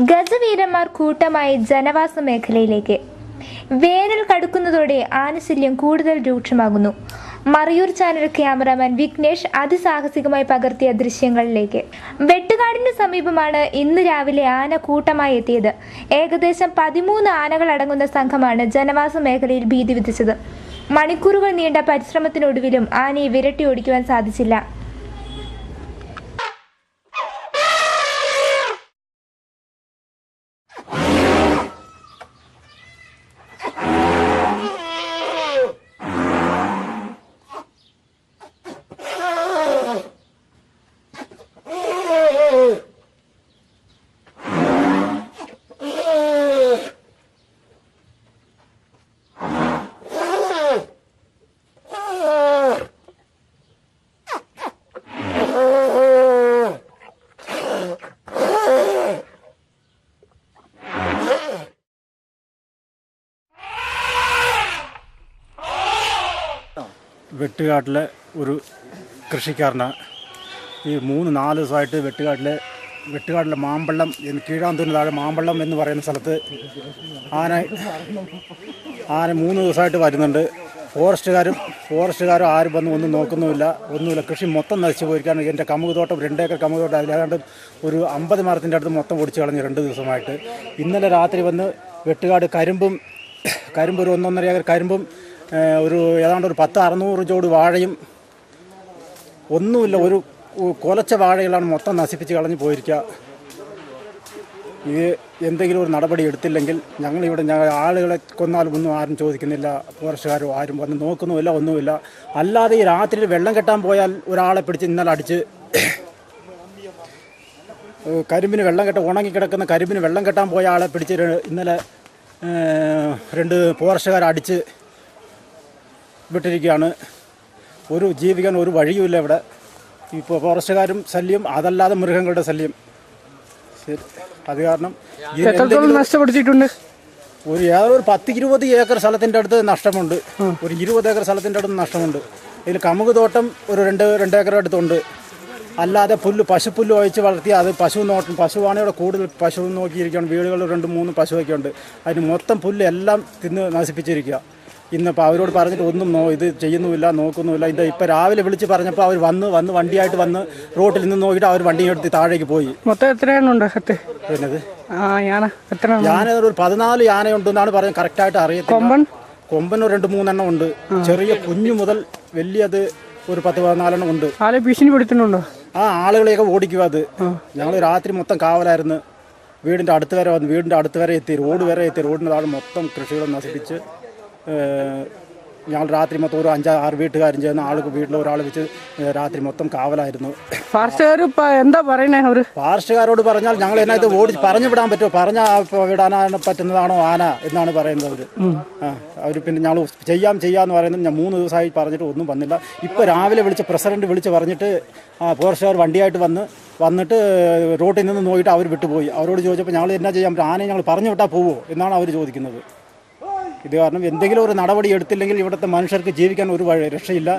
ഗജവീരന്മാർ കൂട്ടമായി ജനവാസ മേഖലയിലേക്ക്. വേനൽ കടുക്കുന്നതോടെ ആനശല്യം കൂടുതൽ രൂക്ഷമാകുന്നു. മറയൂർ ചാനൽ ക്യാമറാമാൻ വിഘ്നേഷ് അതിസാഹസികമായി പകർത്തിയ ദൃശ്യങ്ങളിലേക്ക്. വെട്ടുകാടിന് സമീപമാണ് ഇന്ന് രാവിലെ ആന കൂട്ടമായി എത്തിയത്. ഏകദേശം 13 ആനകൾ അടങ്ങുന്ന സംഘമാണ് ജനവാസ മേഖലയിൽ ഭീതി വിധിച്ചത്. മണിക്കൂറുകൾ നീണ്ട പരിശ്രമത്തിനൊടുവിലും ആനയെ വിരട്ടി ഓടിക്കുവാൻ സാധിച്ചില്ല. വെട്ടുകാട്ടിലെ ഒരു കൃഷിക്കാരനാണ്. ഈ 3-4 ദിവസമായിട്ട് വെട്ടുകാട്ടിലെ മാമ്പള്ളം കീഴാന്തൂരിന് താഴെ മാമ്പള്ളം എന്ന് പറയുന്ന സ്ഥലത്ത് ആന 3 ദിവസമായിട്ട് വരുന്നുണ്ട്. ഫോറസ്റ്റുകാരും ആരും വന്ന് ഒന്നും ഒന്നുമില്ല. കൃഷി മൊത്തം നശിച്ചു പോയിരിക്കുകയാണ്. എൻ്റെ കമുക് തോട്ടം 2 ഏക്കർ കമുക് തോട്ടം അതിലാണ്ട് ഒരു 50 മരത്തിൻ്റെ അടുത്ത് മൊത്തം ഒടിച്ചു കളഞ്ഞു 2 ദിവസമായിട്ട്. ഇന്നലെ രാത്രി വന്ന് വെട്ടുകാട് കരിമ്പ് ഒരു 1.5 ഏക്കർ കരിമ്പും ഏതാണ്ട് ഒരു 10-600 ചോട് വാഴയും ഒന്നുമില്ല, ഒരു കൊലച്ച വാഴകളാണ് മൊത്തം നശിപ്പിച്ച് കളഞ്ഞ് പോയിരിക്കുക. ഇത് എന്തെങ്കിലും ഒരു നടപടി എടുത്തില്ലെങ്കിൽ ഞങ്ങൾ ആളുകളെ കൊന്നാലും ഒന്നും ആരും ചോദിക്കുന്നില്ല. ഫോറസ്റ്റുകാരും ആരും വന്ന് നോക്കുന്നുമില്ല, ഒന്നുമില്ല. അല്ലാതെ ഈ രാത്രിയിൽ വെള്ളം കെട്ടാൻ പോയാൽ ഒരാളെ പിടിച്ച് ഇന്നലെ അടിച്ച് ഉണങ്ങിക്കിടക്കുന്ന കരിമ്പിന് വെള്ളം കെട്ടാൻ പോയ ആളെ പിടിച്ച് ഇന്നലെ 2 ഫോറസ്റ്റുകാർ അടിച്ച് വിട്ടിരിക്കുകയാണ്. ജീവിക്കാൻ ഒരു വഴിയുമില്ല ഇവിടെ. ഇപ്പോൾ ഫോറസ്റ്റുകാരും ശല്യം, അതല്ലാതെ മൃഗങ്ങളുടെ ശല്യം. അത് കാരണം നഷ്ടപ്പെടുത്തിയിട്ടുണ്ട്. ഒരു 10-20 ഏക്കർ സ്ഥലത്തിൻ്റെ അടുത്ത് നഷ്ടമുണ്ട്. ഒരു 20 ഏക്കർ സ്ഥലത്തിൻ്റെ അടുത്ത് നഷ്ടമുണ്ട്. ഇതിൽ കമുക് തോട്ടം ഒരു 2 ഏക്കർ അടുത്തുണ്ട്. അല്ലാതെ പശുപ്പുല്ല് ഒഴിച്ച് വളർത്തി അത് പശുവാണ് ഇവിടെ കൂടുതൽ. പശു നോക്കിയിരിക്കുകയാണ്. വീടുകളിൽ 2-3 പശുവൊക്കെ ഉണ്ട്. അതിന് മൊത്തം പുല്ല് എല്ലാം തിന്ന് നശിപ്പിച്ചിരിക്കുക. ഇന്നിപ്പോൾ അവരോട് പറഞ്ഞിട്ട് ഒന്നും ഇത് ചെയ്യുന്നുമില്ല, നോക്കുന്നുമില്ല. ഇപ്പോൾ രാവിലെ വിളിച്ച് പറഞ്ഞപ്പോൾ അവർ വന്ന് വണ്ടിയായിട്ട് വന്ന് റോട്ടിൽ നിന്ന് നോക്കിയിട്ട് അവർ വണ്ടി എടുത്ത് താഴേക്ക് പോയി. മൊത്തം എത്രയാണുണ്ട്? പിന്നത് ഞാനൊരു 14 യാനയുണ്ടെന്നാണ് പറഞ്ഞത്. കറക്റ്റായിട്ട് അറിയത്തില്ല. കൊമ്പൻ ഒരു 2-3 എണ്ണം ഉണ്ട്. ചെറിയ കുഞ്ഞു മുതൽ വലിയത് ഒരു 10-14 എണ്ണം ഉണ്ട്. ഭീഷണിപ്പെടുത്തുന്നുണ്ടോ? ആളുകളെയൊക്കെ ഓടിക്കുക. അത് ഞങ്ങൾ രാത്രി മൊത്തം കാവലായിരുന്നു. വീടിൻ്റെ അടുത്ത് വരെ എത്തി. റോഡിന് താഴെ മൊത്തം കൃഷികളും നശിപ്പിച്ച് ഞങ്ങൾ രാത്രി മൊത്തം ഒരു 5-6 വീട്ടുകാരും ചേർന്ന് വീട്ടിൽ ഒരാൾ വെച്ച് രാത്രി മൊത്തം കാവലായിരുന്നു. എന്താ പറയുന്നത്? ഫോറസ്റ്റുകാരോട് പറഞ്ഞാൽ ഞങ്ങൾ ഇത് പറഞ്ഞു വിടാൻ പറ്റുമോ? വിടാൻ പറ്റുന്നതാണോ ആന എന്നാണ് പറയുന്നത് അവർ. പിന്നെ ഞങ്ങൾ ചെയ്യാമെന്ന് പറയുന്നത് ഞാൻ 3 ദിവസമായി പറഞ്ഞിട്ട് ഒന്നും വന്നില്ല. ഇപ്പോൾ രാവിലെ പ്രസിഡന്റ് വിളിച്ച് പറഞ്ഞിട്ട് ഫോറസ്റ്റുകാർ വണ്ടിയായിട്ട് വന്നിട്ട് റോട്ടിൽ നിന്ന് നോക്കിയിട്ട് അവർ വിട്ടുപോയി. അവരോട് ചോദിച്ചപ്പോൾ ഞങ്ങൾ എന്നാ ചെയ്യാൻ, ആനയെ ഞങ്ങൾ പറഞ്ഞു വിട്ടാൽ പോവോ എന്നാണ് അവർ ചോദിക്കുന്നത്. ഇത് കാരണം എന്തെങ്കിലും ഒരു നടപടി എടുത്തില്ലെങ്കിൽ ഇവിടുത്തെ മനുഷ്യർക്ക് ജീവിക്കാൻ ഒരു രക്ഷയില്ല.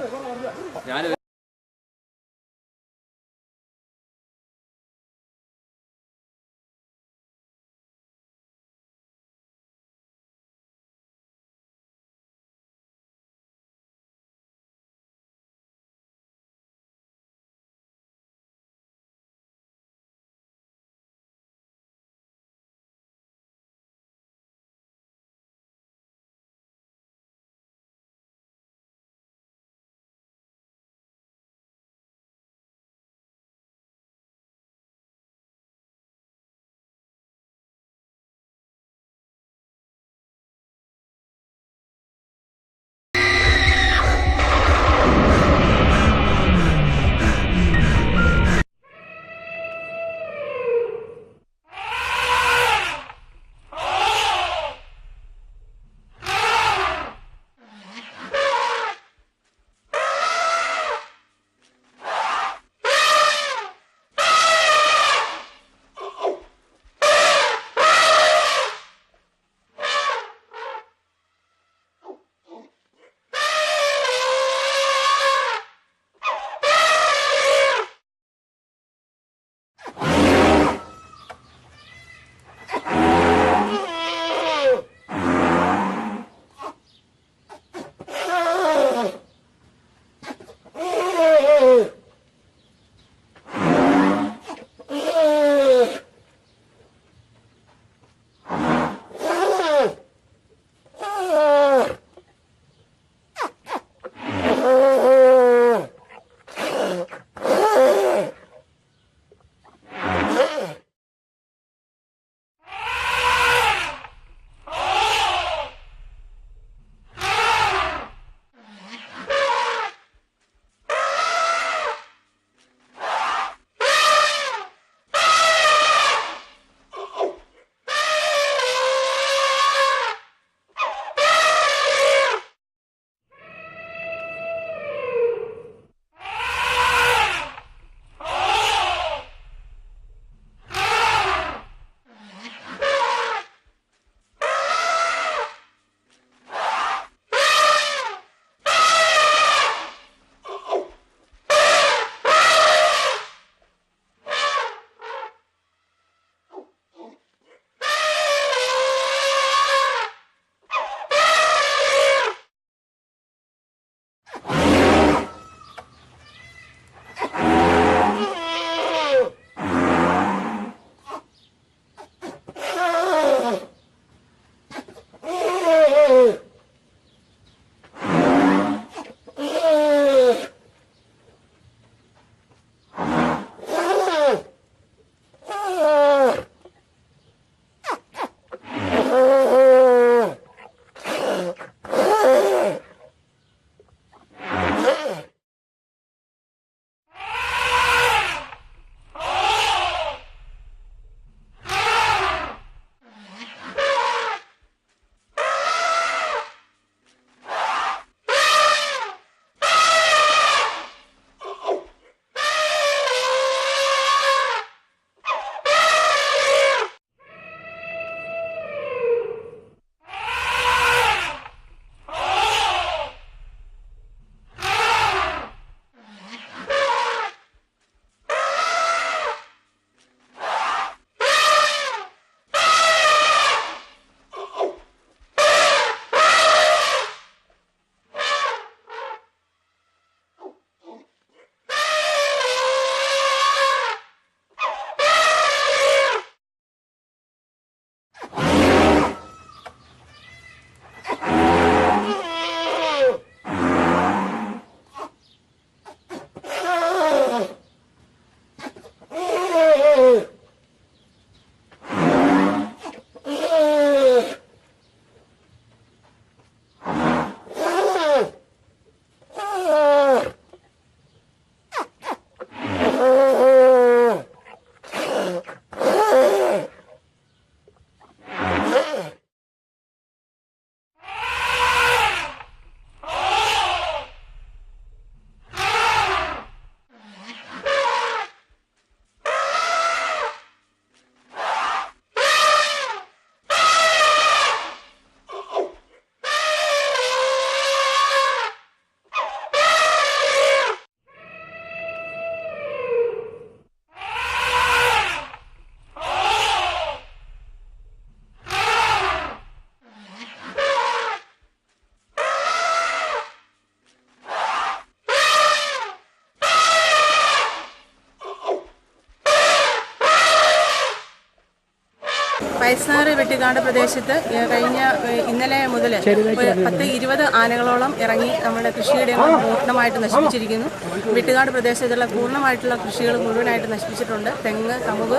പൈസാർ വെട്ടിക്കാട് പ്രദേശത്ത് ഇന്നലെ മുതൽ 10-20 ആനകളോളം ഇറങ്ങി നമ്മുടെ കൃഷിയിടങ്ങൾ പൂർണ്ണമായിട്ട് നശിപ്പിച്ചിരിക്കുന്നു. വെട്ടിക്കാട് പ്രദേശത്തുള്ള പൂർണ്ണമായിട്ടുള്ള കൃഷികൾ മുഴുവനായിട്ട് നശിപ്പിച്ചിട്ടുണ്ട്. തെങ്ങ്, കമുക്,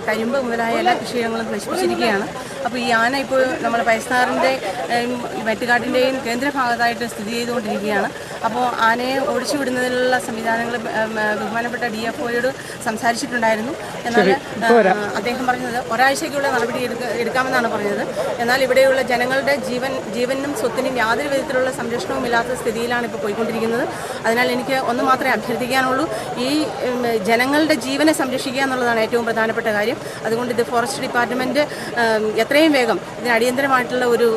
കരിമ്പ് മുതലായ എല്ലാ കൃഷിയിടങ്ങളും നശിപ്പിച്ചിരിക്കുകയാണ്. അപ്പോൾ ഈ ആന ഇപ്പോൾ നമ്മുടെ പൈസാറിൻ്റെ വെട്ടിക്കാടിൻ്റെയും കേന്ദ്രഭാഗത്തായിട്ട് സ്ഥിതി ചെയ്തുകൊണ്ടിരിക്കുകയാണ്. അപ്പോൾ ആനയെ ഓടിച്ചു വിടുന്നതിനുള്ള സംവിധാനങ്ങൾ ബഹുമാനപ്പെട്ട DFOയോട് സംസാരിച്ചിട്ടുണ്ടായിരുന്നു. എന്നാൽ അദ്ദേഹം പറഞ്ഞത് ഒരാഴ്ചയ്ക്കുള്ള നടപടി എടുക്കാമെന്നാണ് പറഞ്ഞത്. എന്നാൽ ഇവിടെയുള്ള ജനങ്ങളുടെ ജീവനും സ്വത്തിനും യാതൊരു വിധത്തിലുള്ള സംരക്ഷണവും ഇല്ലാത്ത സ്ഥിതിയിലാണ് ഇപ്പോൾ പോയിക്കൊണ്ടിരിക്കുന്നത്. അതിനാൽ എനിക്ക് ഒന്ന് മാത്രമേ അഭ്യർത്ഥിക്കാനുള്ളൂ, ഈ ജനങ്ങളുടെ ജീവനെ സംരക്ഷിക്കുക എന്നുള്ളതാണ് ഏറ്റവും പ്രധാനപ്പെട്ട കാര്യം. അതുകൊണ്ട് ഇത് ഫോറസ്റ്റ് ഡിപ്പാർട്ട്മെൻറ്റ് എത്രയും വേഗം ഇതിന് അടിയന്തരമായിട്ടുള്ള ഒരു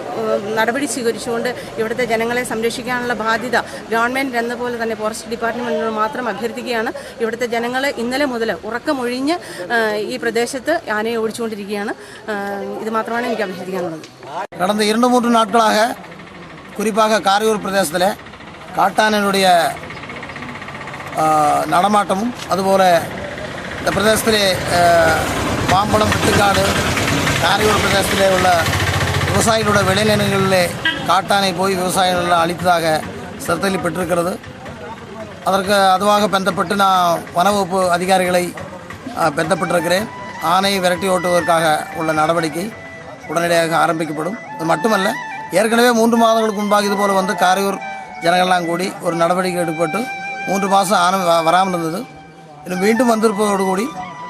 നടപടി സ്വീകരിച്ചുകൊണ്ട് ഇവിടുത്തെ ജനങ്ങളെ സംരക്ഷിക്കാനുള്ള ബാധ്യത ഗവൺമെൻറ് എന്ന പോലെ തന്നെ ഫോറസ്റ്റ് ഡിപ്പാർട്ട്മെൻറ്റിനോട് മാത്രം അഭ്യർത്ഥിക്കുകയാണ്. ഇവിടുത്തെ ജനങ്ങൾ ഇന്നലെ മുതൽ ഉറക്കമൊഴിഞ്ഞ് ഈ പ്രദേശത്ത് ആനയെ ഓടിച്ചുകൊണ്ടിരിക്കുകയാണ്. இது மாத்திரമാണ് എനിക്ക് അഭ്യർത്ഥിക്കാനുള്ളത്. கடந்த 2-3 நாட்களாக குறிப்பாக காரையூர் பிரதேசத்தில் காட்டானுடைய நடமாட்டமும் அதுபோல் இந்த பிரதேசத்திலே மாம்பழம், வெட்டுக்காடு, காரையூர் பிரதேசத்திலே உள்ள விவசாயிகளோட விளைநிலங்களிலே காட்டானை போய் விவசாயிகளை அழித்ததாக ശ്രദ്ധയിൽപ്പെട്ടിരിക്കുന്നത്. അതുവാக ബന്ധപ്പെട്ട് நான் வனவகுப்பு அதிகாரிகளை ബന്ധപ്പെട്ടിരിக்கிறேன். ஆனையை விரட்டி ஓட்டுவதற்காக உள்ள நடவடிக்கை உடனடியாக ஆரம்பிக்கப்படும். அது மட்டுமல்ல, ஏற்கனவே 3 மாதங்களுக்கு முன்பாக இதுபோல் வந்து காரையூர் ஜனங்கள்லாம் கூடி ஒரு நடவடிக்கை எடுக்கப்பட்டு 3 மாதம் ஆனை வராமல் இருந்தது. இன்னும் மீண்டும் வந்திருப்பதோடு கூடி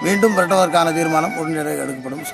மீண்டும் விரட்டுவதற்கான தீர்மானம் உடனடியாக எடுக்கப்படும்.